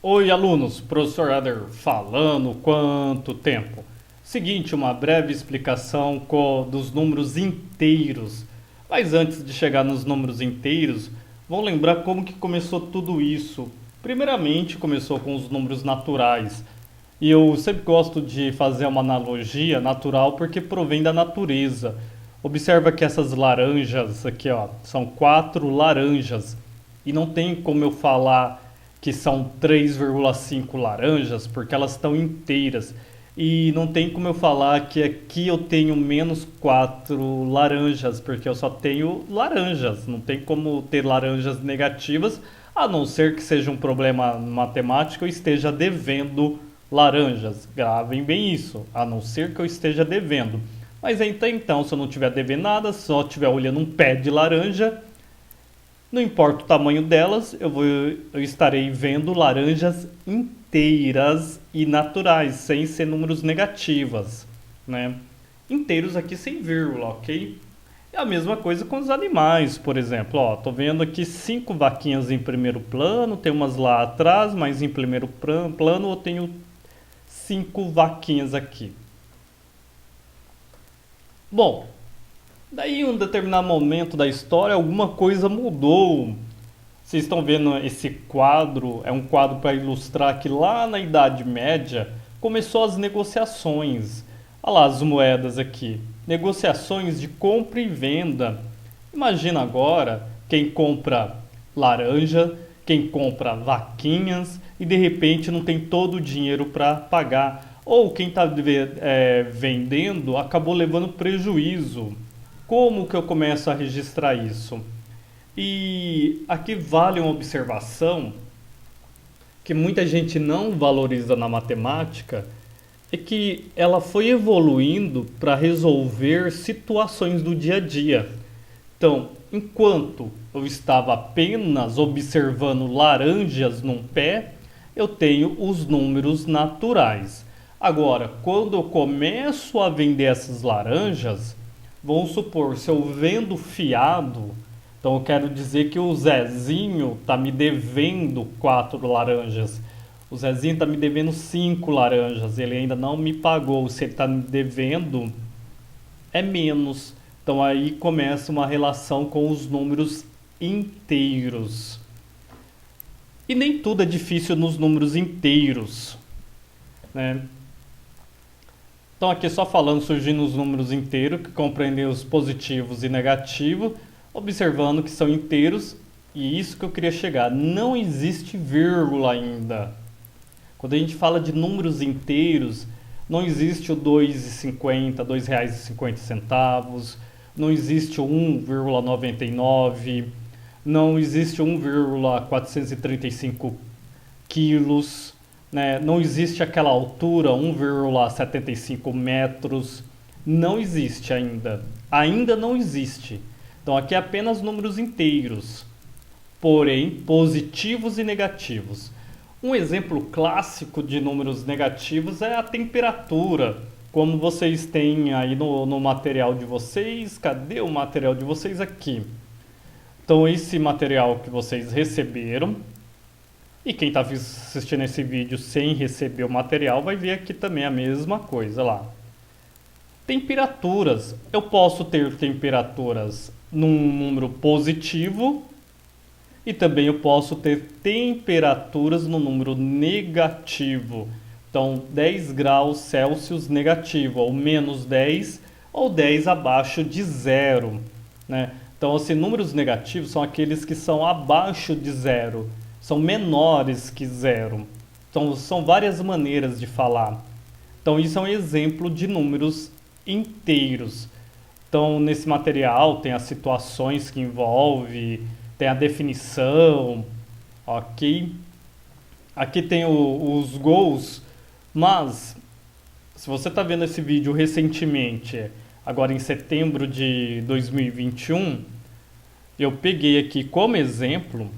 Oi, alunos, professor Eder falando, quanto tempo? Seguinte, uma breve explicação dos números inteiros. Mas antes de chegar nos números inteiros, vamos lembrar como que começou tudo isso. Primeiramente, começou com os números naturais. E eu sempre gosto de fazer uma analogia natural porque provém da natureza. Observa que essas laranjas aqui, ó, são quatro laranjas. E não tem como eu falar que são 3,5 laranjas, porque elas estão inteiras. E não tem como eu falar que aqui eu tenho menos 4 laranjas, porque eu só tenho laranjas. Não tem como ter laranjas negativas, a não ser que seja um problema matemático e esteja devendo laranjas. Gravem bem isso, a não ser que eu esteja devendo. Mas então, se eu não estiver devendo nada, só estiver olhando um pé de laranja, não importa o tamanho delas, eu estarei vendo laranjas inteiras e naturais, sem ser números negativas, né? Inteiros aqui sem vírgula, ok? É a mesma coisa com os animais, por exemplo. Ó, tô vendo aqui 5 vaquinhas em primeiro plano, tem umas lá atrás, mas em primeiro plano eu tenho 5 vaquinhas aqui. Bom, daí, em um determinado momento da história, alguma coisa mudou. Vocês estão vendo esse quadro? É um quadro para ilustrar que lá na Idade Média começou as negociações. Olha lá as moedas aqui. Negociações de compra e venda. Imagina agora quem compra laranja, quem compra vaquinhas e de repente não tem todo o dinheiro para pagar. Ou quem está vendendo acabou levando prejuízo. Como que eu começo a registrar isso? E aqui vale uma observação que muita gente não valoriza na matemática, é que ela foi evoluindo para resolver situações do dia a dia. Então, enquanto eu estava apenas observando laranjas num pé, eu tenho os números naturais. Agora, quando eu começo a vender essas laranjas, vamos supor, se eu vendo fiado, então eu quero dizer que o Zezinho está me devendo 4 laranjas. O Zezinho está me devendo 5 laranjas. Ele ainda não me pagou. Se ele está me devendo, é menos. Então aí começa uma relação com os números inteiros. E nem tudo é difícil nos números inteiros, né? Então aqui só falando, surgindo os números inteiros, que compreendem os positivos e negativos, observando que são inteiros, e isso que eu queria chegar. Não existe vírgula ainda. Quando a gente fala de números inteiros, não existe o 2,50, R$ 2,50, não existe o 1,99, não existe 1,435 quilos, né? Não existe aquela altura, 1,75 metros. Não existe ainda. Ainda não existe. Então aqui é apenas números inteiros, porém positivos e negativos. Um exemplo clássico de números negativos é a temperatura, como vocês têm aí no material de vocês. Cadê o material de vocês aqui? Então esse material que vocês receberam, e quem está assistindo esse vídeo sem receber o material vai ver aqui também a mesma coisa lá. Temperaturas. Eu posso ter temperaturas num número positivo e também eu posso ter temperaturas no número negativo. Então, 10 graus Celsius negativo, ou menos 10, ou 10 abaixo de zero, né? Então, assim, números negativos são aqueles que são abaixo de zero, são menores que zero. Então, são várias maneiras de falar. Então, isso é um exemplo de números inteiros. Então, nesse material tem as situações que envolve, tem a definição, ok? Aqui tem os gols, mas se você está vendo esse vídeo recentemente, agora em setembro de 2021, eu peguei aqui como exemplo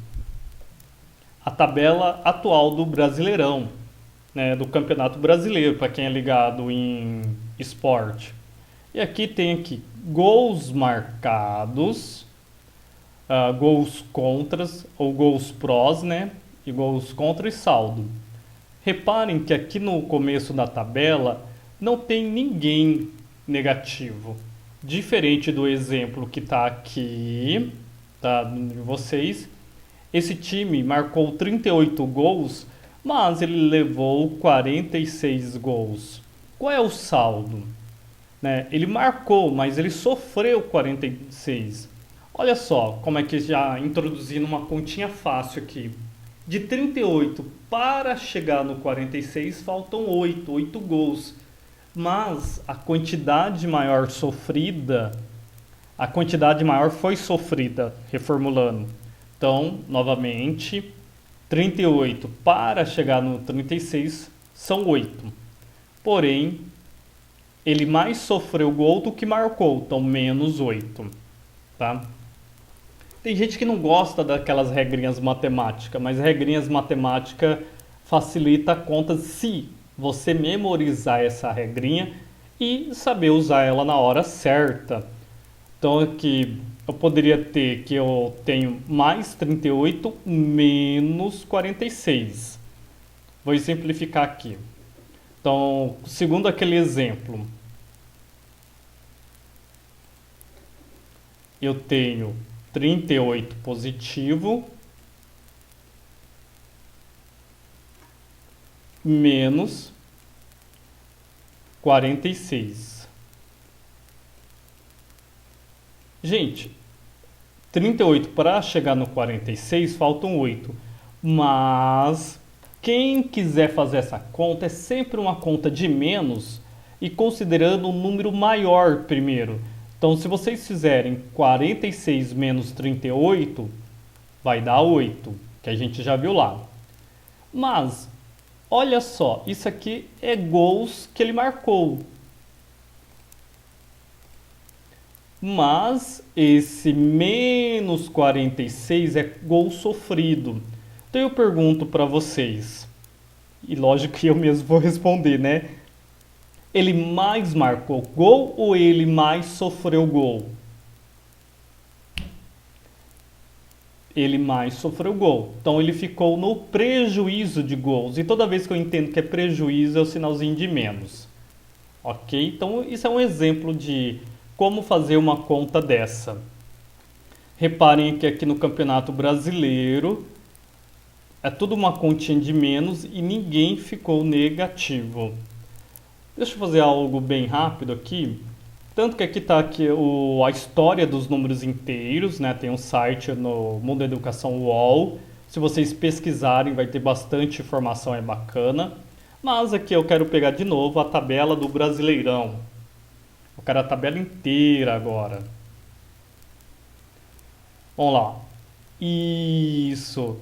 a tabela atual do Brasileirão, né, do Campeonato Brasileiro, para quem é ligado em esporte. E aqui tem aqui gols marcados, gols contras ou gols prós, né? e gols contra e saldo. Reparem que aqui no começo da tabela não tem ninguém negativo. Diferente do exemplo que está aqui, tá, de vocês, esse time marcou 38 gols, mas ele levou 46 gols. Qual é o saldo? Né? Ele marcou, mas ele sofreu 46. Olha só como é que já introduzindo uma continha fácil aqui. De 38 para chegar no 46 faltam 8 gols. Mas a quantidade maior foi sofrida, reformulando. Então, novamente, 38 para chegar no 36 são 8. Porém, ele mais sofreu gol do que marcou, então menos 8. Tá? Tem gente que não gosta daquelas regrinhas matemáticas, mas regrinhas matemáticas facilita a conta se você memorizar essa regrinha e saber usar ela na hora certa. Então aqui eu poderia ter que eu tenho mais 38 menos 46. Vou simplificar aqui. Então, segundo aquele exemplo, eu tenho 38 positivo menos 46. Gente, 38 para chegar no 46 faltam 8. Mas quem quiser fazer essa conta é sempre uma conta de menos e considerando um número maior primeiro. Então, se vocês fizerem 46 menos 38, vai dar 8, que a gente já viu lá. Mas, olha só, isso aqui é gols que ele marcou. Mas esse menos 46 é gol sofrido. Então eu pergunto para vocês, e lógico que eu mesmo vou responder, né? Ele mais marcou gol ou ele mais sofreu gol? Ele mais sofreu gol. Então ele ficou no prejuízo de gols. E toda vez que eu entendo que é prejuízo é o sinalzinho de menos. Ok? Então isso é um exemplo de como fazer uma conta dessa. Reparem que aqui no Campeonato Brasileiro é tudo uma continha de menos e ninguém ficou negativo. Deixa eu fazer algo bem rápido aqui. Tanto que aqui está a história dos números inteiros, né? Tem um site no Mundo da Educação UOL. Se vocês pesquisarem vai ter bastante informação, é bacana. Mas aqui eu quero pegar de novo a tabela do Brasileirão. Eu quero a tabela inteira agora. Vamos lá. Isso.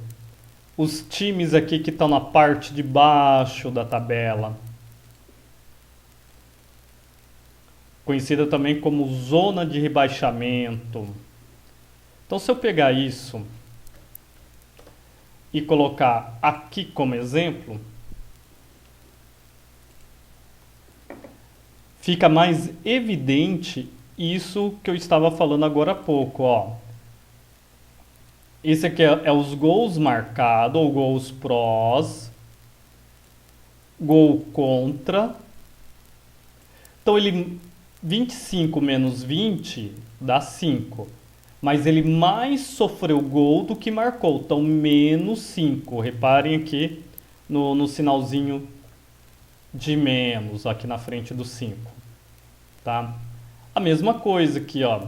Os times aqui que estão na parte de baixo da tabela. Conhecida também como zona de rebaixamento. Então, se eu pegar isso e colocar aqui como exemplo, fica mais evidente isso que eu estava falando agora há pouco, ó. Esse aqui é os gols marcados, ou gols prós, gol contra. Então, 25 menos 20 dá 5. Mas ele mais sofreu gol do que marcou. Então, menos 5. Reparem aqui no sinalzinho de menos, aqui na frente do 5. Tá? A mesma coisa aqui, ó.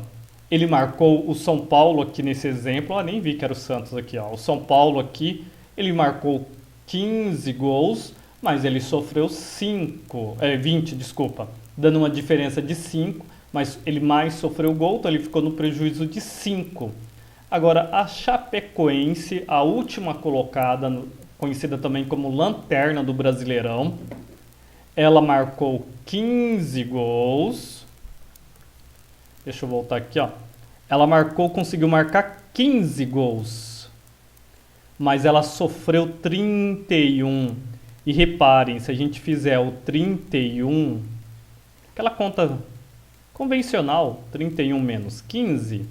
Ele marcou o São Paulo aqui nesse exemplo. Ah, nem vi que era o Santos aqui, ó. O São Paulo aqui, ele marcou 15 gols, mas ele sofreu 20, desculpa. Dando uma diferença de 5, mas ele mais sofreu gol, então ele ficou no prejuízo de 5. Agora, a Chapecoense, a última colocada, conhecida também como lanterna do Brasileirão, ela marcou 15 gols. Deixa eu voltar aqui, ó. Ela conseguiu marcar 15 gols, mas ela sofreu 31. E reparem, se a gente fizer o 31... aquela conta convencional, 31 menos 15,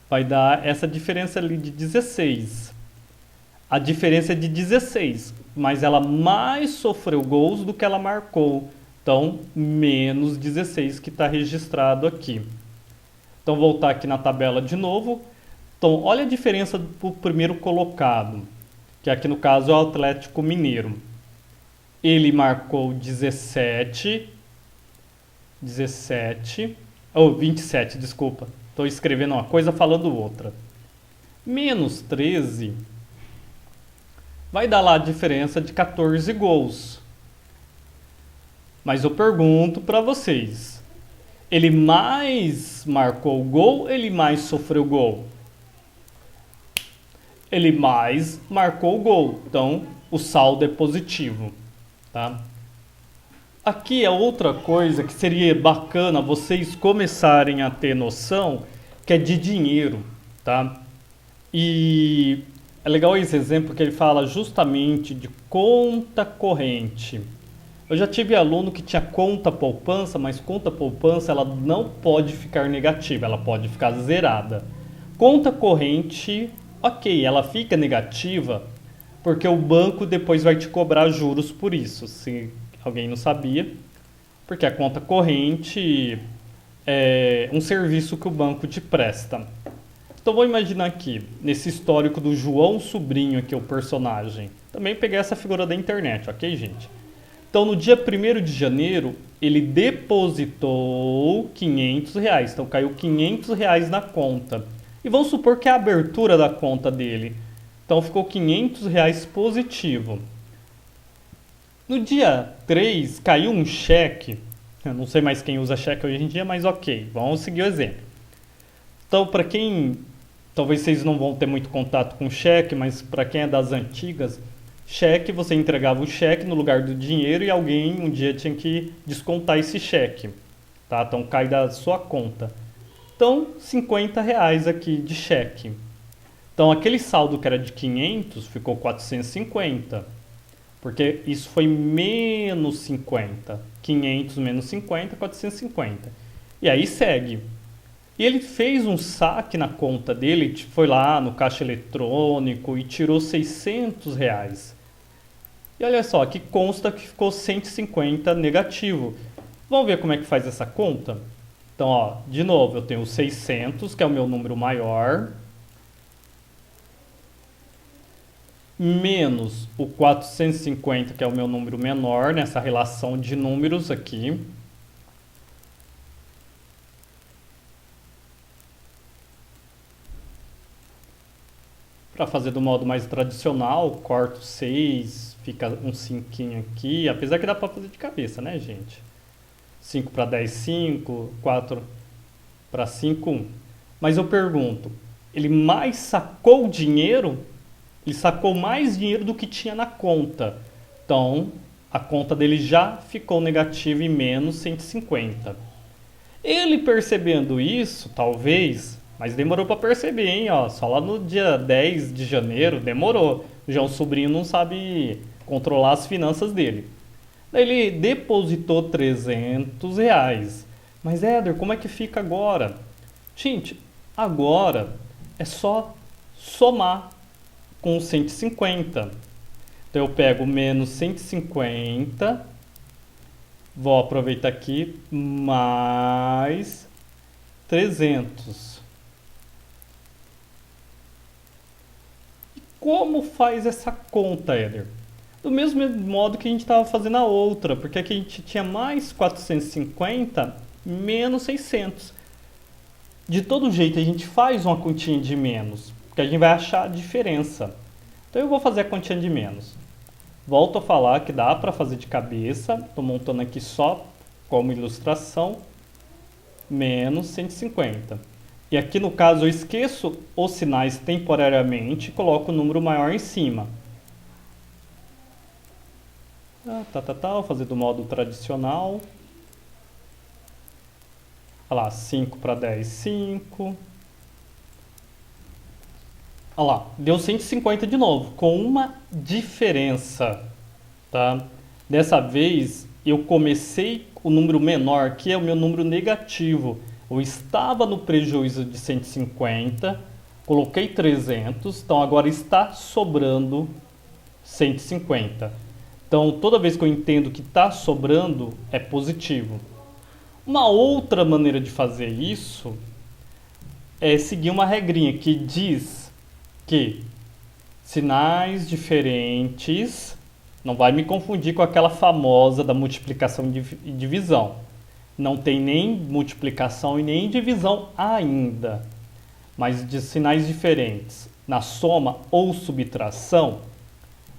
vai dar essa diferença ali de 16. a diferença é de 16, mas ela mais sofreu gols do que ela marcou. Então, menos 16 que está registrado aqui. Então, voltar aqui na tabela de novo. Então, olha a diferença do primeiro colocado, que aqui no caso é o Atlético Mineiro. Ele marcou 27, ou 27, desculpa. Estou escrevendo uma coisa falando outra. Menos 13 vai dar lá a diferença de 14 gols. Mas eu pergunto para vocês, ele mais marcou gol ou ele mais sofreu gol? Ele mais marcou gol, então o saldo é positivo, tá? Aqui é outra coisa que seria bacana vocês começarem a ter noção, que é de dinheiro, tá? E é legal esse exemplo que ele fala justamente de conta corrente. Eu já tive aluno que tinha conta poupança, mas conta poupança ela não pode ficar negativa, ela pode ficar zerada. Conta corrente, ok, ela fica negativa porque o banco depois vai te cobrar juros por isso, se alguém não sabia. Porque a conta corrente é um serviço que o banco te presta. Então vou imaginar aqui, nesse histórico do João Sobrinho aqui, o personagem. Também peguei essa figura da internet, ok, gente? Então no dia 1º de janeiro, ele depositou R$500. Então caiu R$500 na conta. E vamos supor que é a abertura da conta dele. Então ficou R$500 positivo. No dia 3, caiu um cheque. Eu não sei mais quem usa cheque hoje em dia, mas ok, vamos seguir o exemplo. Então, para quem... Talvez vocês não vão ter muito contato com cheque, mas para quem é das antigas, cheque, você entregava o cheque no lugar do dinheiro e alguém um dia tinha que descontar esse cheque. Tá? Então cai da sua conta. Então, R$50 aqui de cheque. Então, aquele saldo que era de 500 ficou 450. Porque isso foi menos 50. 500 menos 50, 450. E aí segue. E ele fez um saque na conta dele, foi lá no caixa eletrônico e tirou R$600. E olha só, aqui consta que ficou 150 negativo. Vamos ver como é que faz essa conta? Então, ó, de novo, eu tenho o 600, que é o meu número maior, menos o 450, que é o meu número menor, nessa relação de números aqui. Para fazer do modo mais tradicional, corto 6, fica um 5 aqui, apesar que dá para fazer de cabeça, né, gente? 5 para 10, 5, 4 para 5, 1. Mas eu pergunto, ele mais sacou dinheiro? Ele sacou mais dinheiro do que tinha na conta. Então, a conta dele já ficou negativa em menos 150. Ele percebendo isso, talvez, mas demorou para perceber, hein? Ó, só lá no dia 10 de janeiro demorou. Já o sobrinho não sabe controlar as finanças dele. Daí ele depositou R$300. Mas Éder, como é que fica agora? Gente, agora é só somar com 150. Então eu pego menos 150, vou aproveitar aqui, mais 300. E como faz essa conta, Éder? Do mesmo modo que a gente estava fazendo a outra, porque aqui a gente tinha mais 450, menos 600. De todo jeito, a gente faz uma continha de menos, porque a gente vai achar a diferença. Então eu vou fazer a continha de menos. Volto a falar que dá para fazer de cabeça. Estou montando aqui só como ilustração. Menos 150. E aqui no caso eu esqueço os sinais temporariamente e coloco o número maior em cima. Vou fazer do modo tradicional. Olha lá, 5 para 10, 5. Olha lá, deu 150 de novo, com uma diferença, tá? Dessa vez eu comecei o número menor, que é o meu número negativo. Eu estava no prejuízo de 150, Coloquei 300, então agora está sobrando 150. Então, toda vez que eu entendo que está sobrando, é positivo. Uma outra maneira de fazer isso é seguir uma regrinha que diz que sinais diferentes, não vai me confundir com aquela famosa da multiplicação e divisão. Não tem nem multiplicação e nem divisão ainda, mas de sinais diferentes. Na soma ou subtração,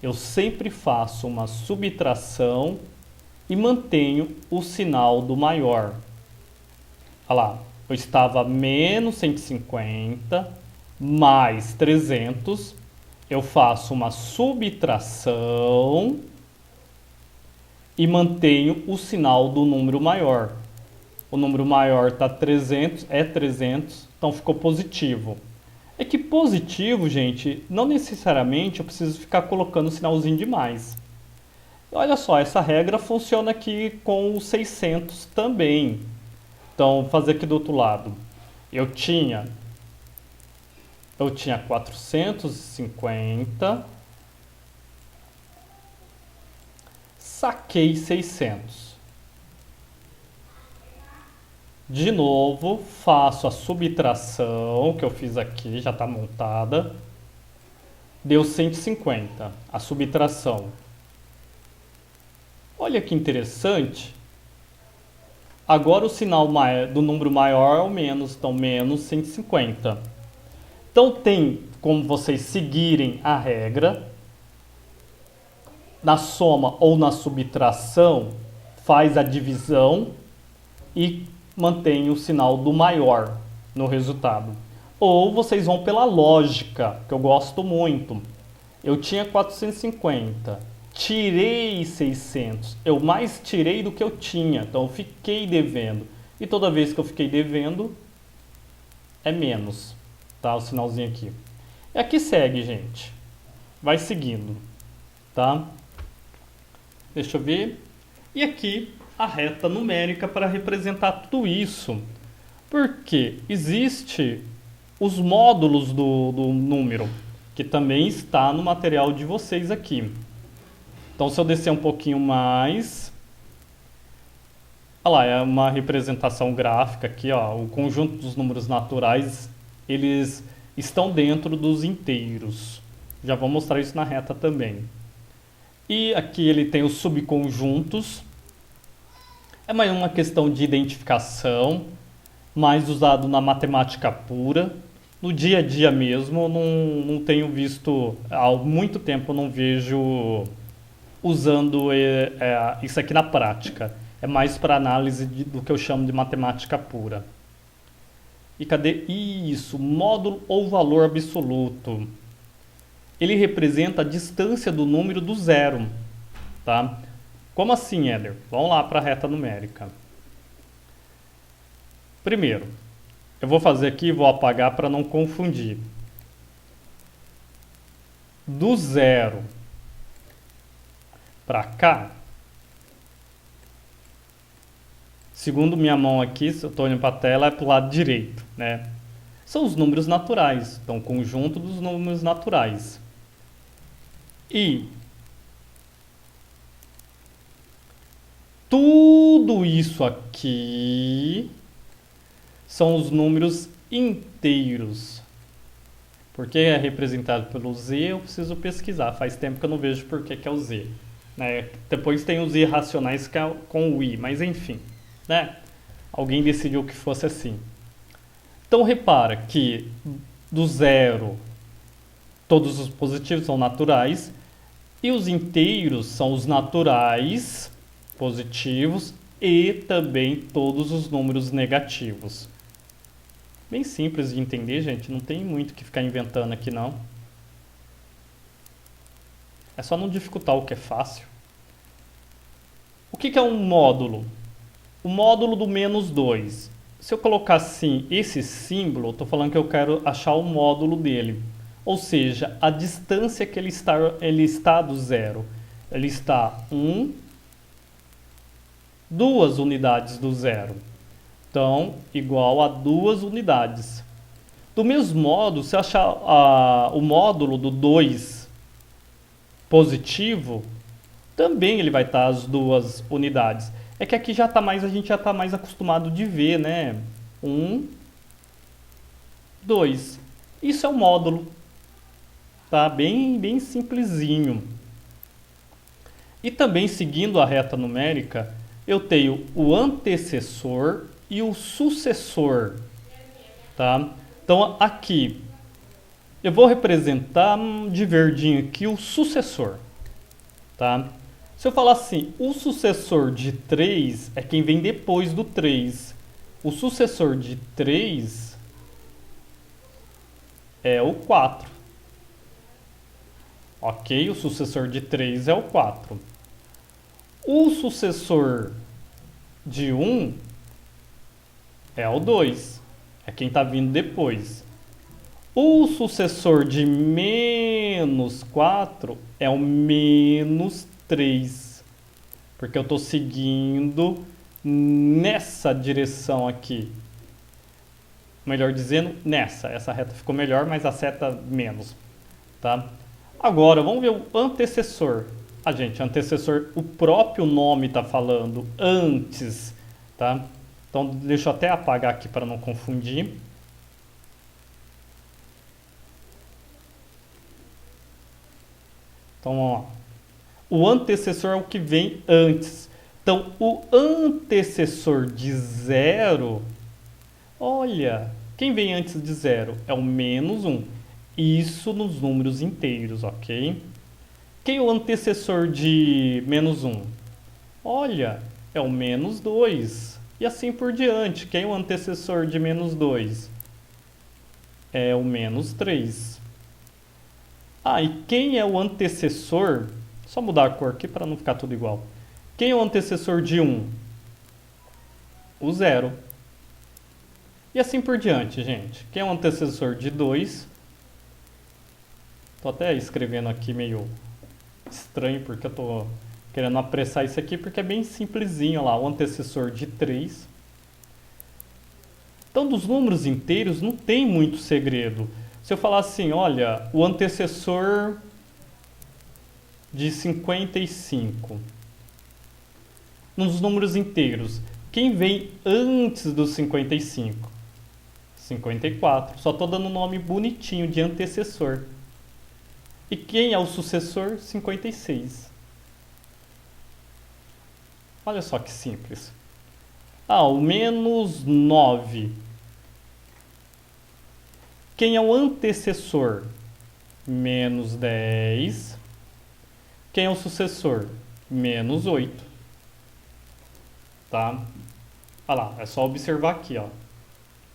eu sempre faço uma subtração e mantenho o sinal do maior. Olha lá, eu estava menos 150 mais 300, eu faço uma subtração e mantenho o sinal do número maior. O número maior está 300, é 300, então ficou positivo. É que positivo, gente, não necessariamente eu preciso ficar colocando sinalzinho de mais. Olha só, essa regra funciona aqui com o 600 também. Então, vou fazer aqui do outro lado. Eu tinha 450, saquei 600. De novo, faço a subtração que eu fiz aqui, já está montada. Deu 150, a subtração. Olha que interessante. Agora o sinal do número maior é o menos, então menos 150. Então tem como vocês seguirem a regra. Na soma ou na subtração, faz a divisão e mantém o sinal do maior no resultado. Ou vocês vão pela lógica, que eu gosto muito. Eu tinha 450, tirei 600, eu mais tirei do que eu tinha, então eu fiquei devendo. E toda vez que eu fiquei devendo, é menos, tá? O sinalzinho aqui. E aqui segue, gente. Vai seguindo, tá? Deixa eu ver. E aqui a reta numérica para representar tudo isso. Porque existe os módulos do número, que também está no material de vocês aqui. Então, se eu descer um pouquinho mais, olha lá, é uma representação gráfica aqui, ó, o conjunto dos números naturais, eles estão dentro dos inteiros. Já vou mostrar isso na reta também. E aqui ele tem os subconjuntos. É mais uma questão de identificação, mais usado na matemática pura. No dia a dia mesmo, não tenho visto, há muito tempo eu não vejo usando isso aqui na prática. É mais para análise do que eu chamo de matemática pura. E cadê isso? Módulo ou valor absoluto. Ele representa a distância do número do zero. Tá? Como assim, Éder? Vamos lá para a reta numérica. Primeiro, eu vou fazer aqui e vou apagar para não confundir. Do zero para cá, segundo minha mão aqui, se eu estou olhando para a tela, é para o lado direito, né? São os números naturais, então conjunto dos números naturais. E tudo isso aqui são os números inteiros. Porque é representado pelo Z, eu preciso pesquisar. Faz tempo que eu não vejo por que é o Z. Né? Depois tem os irracionais que é com o I, mas enfim. Né? Alguém decidiu que fosse assim. Então repara que do zero, todos os positivos são naturais. E os inteiros são os naturais, positivos, e também todos os números negativos. Bem simples de entender, gente. Não tem muito o que ficar inventando aqui, não. É só não dificultar o que é fácil. O que é um módulo? O módulo do menos 2. Se eu colocar assim esse símbolo, eu estou falando que eu quero achar o módulo dele. Ou seja, a distância que ele está do zero. Ele está 2 unidades do zero. Então, igual a 2 unidades. Do mesmo modo, se achar o módulo do 2 positivo, também ele vai estar as duas unidades. É que aqui já tá mais, a gente já está mais acostumado de ver, né? 1, 2. Isso é o módulo. Tá? Bem simplesinho. E também, seguindo a reta numérica, eu tenho o antecessor e o sucessor. Tá? Então, aqui, eu vou representar de verdinho aqui o sucessor. Tá? Se eu falar assim, o sucessor de 3 é quem vem depois do 3. O sucessor de 3 é o 4. Ok? O sucessor de 3 é o 4. O sucessor de 1 é o 2. É quem está vindo depois. O sucessor de menos 4 é o menos 3. Porque eu estou seguindo nessa direção aqui. Melhor dizendo, nessa. Essa reta ficou melhor, mas a seta menos. Tá? Agora, vamos ver o antecessor. Gente, antecessor, o próprio nome está falando antes. Tá? Então, deixa eu até apagar aqui para não confundir. Então, ó, o antecessor é o que vem antes. Então, o antecessor de 0, olha, quem vem antes de 0 é o menos 1. Isso nos números inteiros, ok? Quem é o antecessor de menos 1? Olha, é o menos 2. E assim por diante. Quem é o antecessor de menos 2? É o menos 3. E quem é o antecessor? Só mudar a cor aqui para não ficar tudo igual. Quem é o antecessor de 1? O 0. E assim por diante, gente. Quem é o antecessor de 2? Estou até escrevendo aqui meio estranho, porque eu estou querendo apressar isso aqui, porque é bem simplesinho lá. O antecessor de 3. Então, dos números inteiros não tem muito segredo. Se eu falar assim, olha, o antecessor de 55. Nos números inteiros, quem vem antes do 55? 54. Só estou dando um nome bonitinho de antecessor. E quem é o sucessor? 56. Olha só que simples. O menos 9. Quem é o antecessor? Menos 10. Quem é o sucessor? Menos 8. Tá? Olha lá, é só observar aqui, ó,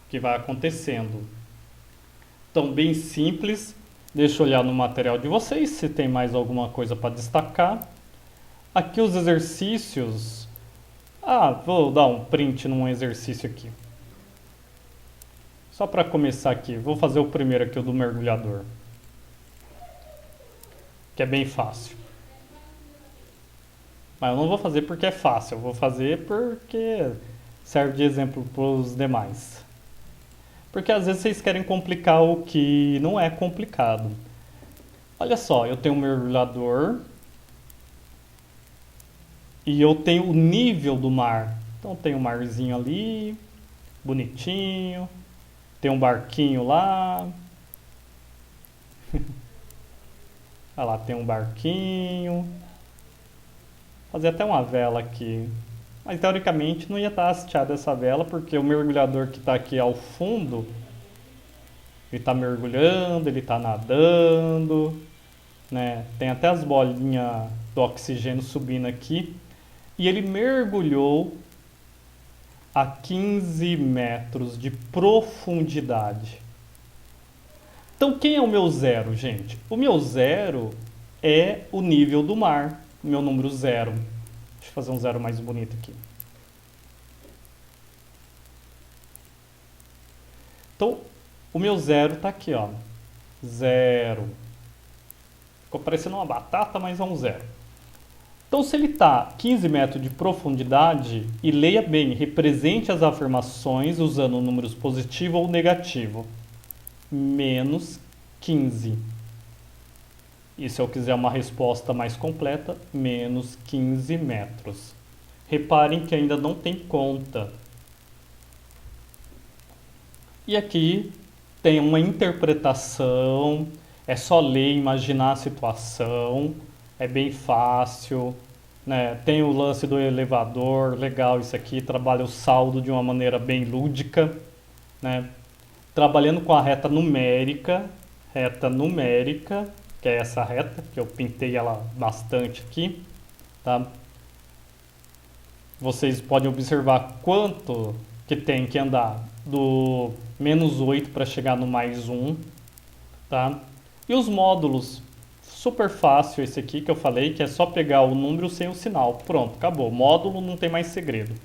que vai acontecendo. Então, bem simples. Deixa eu olhar no material de vocês se tem mais alguma coisa para destacar. Aqui os exercícios. Vou dar um print num exercício aqui. Só para começar aqui, vou fazer o primeiro aqui, o do mergulhador. Que é bem fácil. Mas eu não vou fazer porque é fácil, eu vou fazer porque serve de exemplo para os demais. Porque às vezes vocês querem complicar o que não é complicado. Olha só, eu tenho um mergulhador e eu tenho o nível do mar. Então tem um marzinho ali, bonitinho. Tem um barquinho lá. Olha lá, tem um barquinho. Fazer até uma vela aqui. Mas teoricamente não ia estar hasteada essa vela, porque o mergulhador que está aqui ao fundo, ele está mergulhando, ele está nadando, né? Tem até as bolinhas do oxigênio subindo aqui. E ele mergulhou a 15 metros de profundidade. Então, quem é o meu zero, gente? O meu zero é o nível do mar, o meu número 0. Deixa eu fazer um zero mais bonito aqui. Então, o meu zero está aqui, ó. 0. Ficou parecendo uma batata, mas é um 0. Então, se ele está 15 metros de profundidade, e leia bem, represente as afirmações usando números positivo ou negativo. menos 15. E se eu quiser uma resposta mais completa, menos 15 metros. Reparem que ainda não tem conta. E aqui tem uma interpretação, é só ler, imaginar a situação, é bem fácil, né? Tem o lance do elevador, legal isso aqui, trabalha o saldo de uma maneira bem lúdica, né? Trabalhando com a reta numérica, que é essa reta, que eu pintei ela bastante aqui, tá? Vocês podem observar quanto que tem que andar do menos 8 para chegar no mais 1, tá? E os módulos, super fácil esse aqui que eu falei, que é só pegar o número sem o sinal. Pronto, acabou. Módulo não tem mais segredo.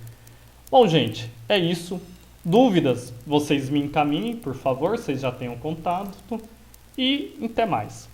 Bom, gente, é isso. Dúvidas, vocês me encaminhem, por favor, vocês já tenham contato. E até mais.